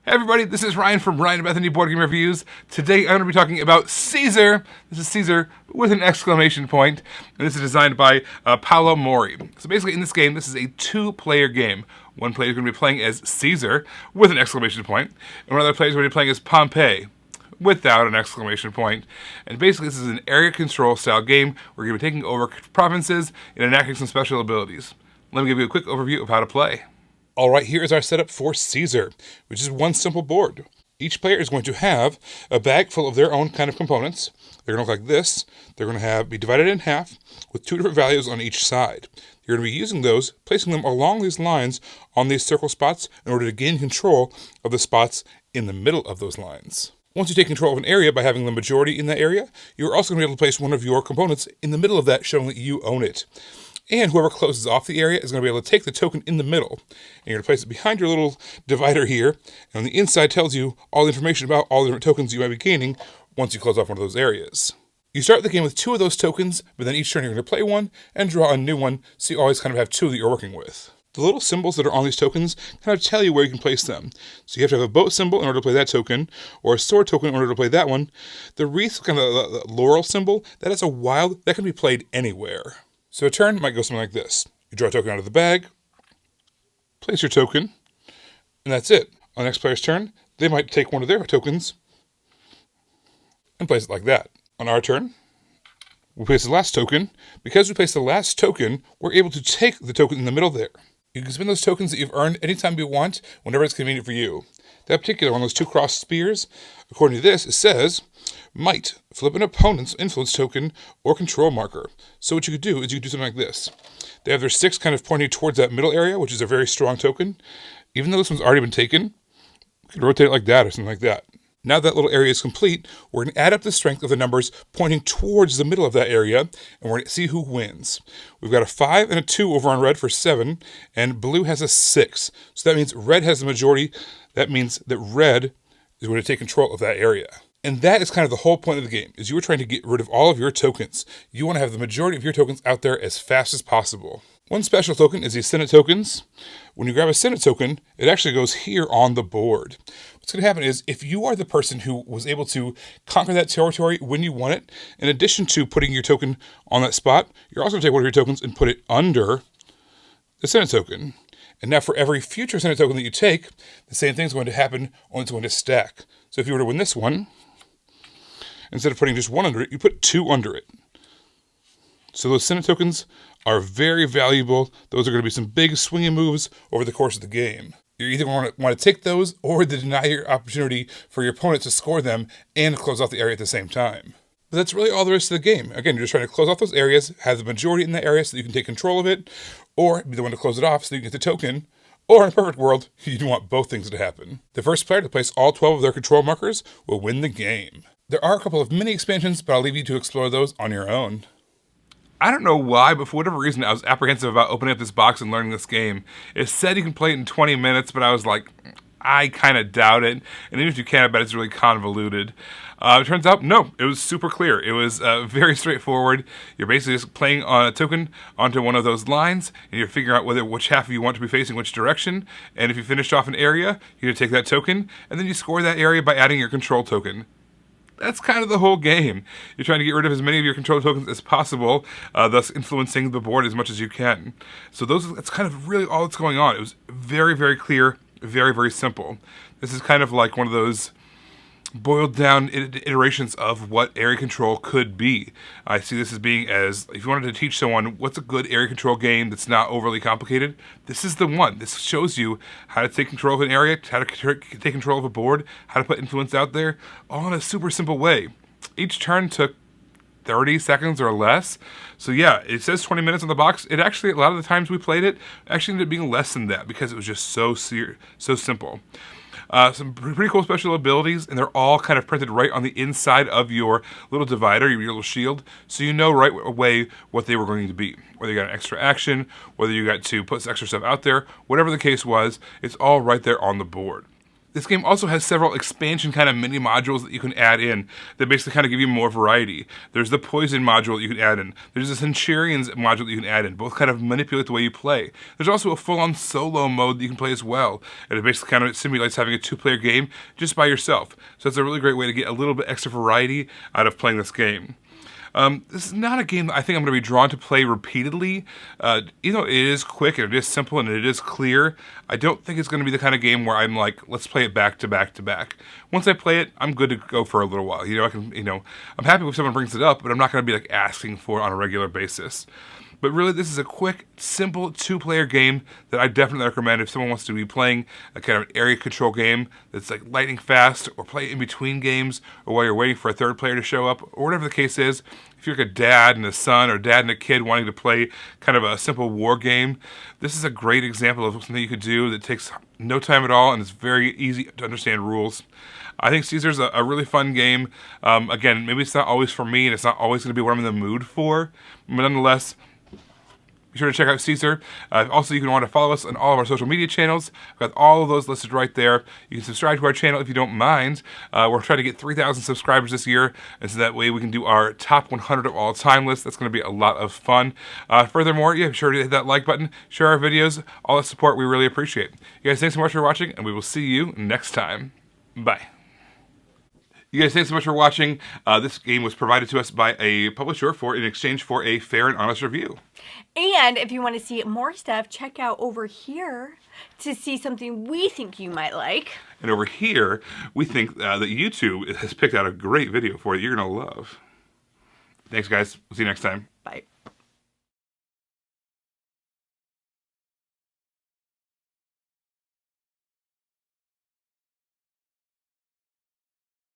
Hey everybody, this is Ryan from Ryan and Bethany Board Game Reviews. Today I'm going to be talking about Caesar. This is Caesar with an exclamation point, and this is designed by Paolo Mori. So basically in this game, this is a two-player game. One player is going to be playing as Caesar with an exclamation point, and one other player is going to be playing as Pompey without an exclamation point. And basically this is an area control style game where you're going to be taking over provinces and enacting some special abilities. Let me give you a quick overview of how to play. All right, here is our setup for Caesar, which is one simple board. Each player is going to have a bag full of their own kind of components. They're going to look like this. They're going to be divided in half with two different values on each side. You're going to be using those, placing them along these lines on these circle spots in order to gain control of the spots in the middle of those lines. Once you take control of an area by having the majority in that area, you're also going to be able to place one of your components in the middle of that, showing that you own it. And whoever closes off the area is going to be able to take the token in the middle. And you're going to place it behind your little divider here. And on the inside tells you all the information about all the different tokens you might be gaining once you close off one of those areas. You start the game with two of those tokens, but then each turn you're going to play one and draw a new one, so you always kind of have two that you're working with. The little symbols that are on these tokens kind of tell you where you can place them. So you have to have a boat symbol in order to play that token, or a sword token in order to play that one. The wreath, kind of the laurel symbol, that is a wild, that can be played anywhere. So a turn might go something like this. You draw a token out of the bag, place your token, and that's it. On the next player's turn, they might take one of their tokens and place it like that. On our turn, we place the last token. Because we place the last token, we're able to take the token in the middle there. You can spend those tokens that you've earned anytime you want, whenever it's convenient for you. That particular one, those two crossed spears, according to this, it says, might flip an opponent's influence token or control marker. So what you could do is you could do something like this. They have their sticks kind of pointing towards that middle area, which is a very strong token. Even though this one's already been taken, you could rotate it like that or something like that. Now that little area is complete, we're going to add up the strength of the numbers pointing towards the middle of that area, and we're going to see who wins. We've got a 5 and a 2 over on red for 7, and blue has a 6. So that means red has the majority. That means that red is going to take control of that area. And that is kind of the whole point of the game, is you are trying to get rid of all of your tokens. You want to have the majority of your tokens out there as fast as possible. One special token is the Senate tokens. When you grab a Senate token, it actually goes here on the board. What's going to happen is, if you are the person who was able to conquer that territory when you won it, in addition to putting your token on that spot, you're also going to take one of your tokens and put it under the Senate token. And now for every future Senate token that you take, the same thing is going to happen, only it's going to stack. So if you were to win this one, instead of putting just one under it, you put two under it. So those Senate tokens are very valuable. Those are going to be some big swinging moves over the course of the game. You're either going to want to take those or to deny your opportunity for your opponent to score them and close off the area at the same time. But that's really all there is to the game. Again, you're just trying to close off those areas, have the majority in that area so that you can take control of it, or be the one to close it off so you can get the token. Or in a perfect world, you want both things to happen. The first player to place all 12 of their control markers will win the game. There are a couple of mini expansions, but I'll leave you to explore those on your own. I don't know why, but for whatever reason, I was apprehensive about opening up this box and learning this game. It said you can play it in 20 minutes, but I was like, I kind of doubt it. And even if you can, I bet it's really convoluted. It turns out, no, it was super clear. It was very straightforward. You're basically just playing on a token onto one of those lines, and you're figuring out which half you want to be facing which direction. And if you finished off an area, you're going to take that token, and then you score that area by adding your control token. That's kind of the whole game. You're trying to get rid of as many of your control tokens as possible, thus influencing the board as much as you can. So that's kind of really all that's going on. It was very, very clear, very, very simple. This is kind of like one of those boiled down iterations of what area control could be. I see this as being if you wanted to teach someone what's a good area control game that's not overly complicated, this is the one. This shows you how to take control of an area, how to take control of a board, how to put influence out there, all in a super simple way. Each turn took 30 seconds or less. So yeah, it says 20 minutes on the box. It actually, a lot of the times we played it, actually ended up being less than that because it was just so simple. Some pretty cool special abilities, and they're all kind of printed right on the inside of your little divider, your little shield, so you know right away what they were going to be. Whether you got an extra action, whether you got to put some extra stuff out there, whatever the case was, it's all right there on the board. This game also has several expansion kind of mini modules that you can add in that basically kind of give you more variety. There's the poison module that you can add in. There's the Centurions module that you can add in. Both kind of manipulate the way you play. There's also a full-on solo mode that you can play as well. And it basically kind of simulates having a 2-player game just by yourself. So it's a really great way to get a little bit extra variety out of playing this game. This is not a game that I think I'm going to be drawn to play repeatedly. Even though it is quick and it is simple and it is clear, I don't think it's going to be the kind of game where I'm like, let's play it back to back to back. Once I play it, I'm good to go for a little while. I'm happy if someone brings it up, but I'm not going to be like asking for it on a regular basis. But really, this is a quick, simple 2-player game that I definitely recommend if someone wants to be playing a kind of area control game that's like lightning fast, or play in between games, or while you're waiting for a third player to show up, or whatever the case is. If you're like a dad and a son, or dad and a kid wanting to play kind of a simple war game, this is a great example of something you could do that takes no time at all and is very easy to understand rules. I think Caesar's a really fun game. Again, maybe it's not always for me, and it's not always going to be what I'm in the mood for, but nonetheless, be sure to check out Caesar. Also, you can want to follow us on all of our social media channels. We've got all of those listed right there. You can subscribe to our channel if you don't mind. We're trying to get 3,000 subscribers this year, and so that way we can do our top 100 of all time list. That's going to be a lot of fun. Furthermore, be sure to hit that like button, share our videos, all that support we really appreciate. You guys, thanks so much for watching, and we will see you next time. Bye. You guys, thanks so much for watching. This game was provided to us by a publisher in exchange for a fair and honest review. And if you want to see more stuff, check out over here to see something we think you might like. And over here, we think that YouTube has picked out a great video for you you're going to love. Thanks, guys. We'll see you next time. Bye.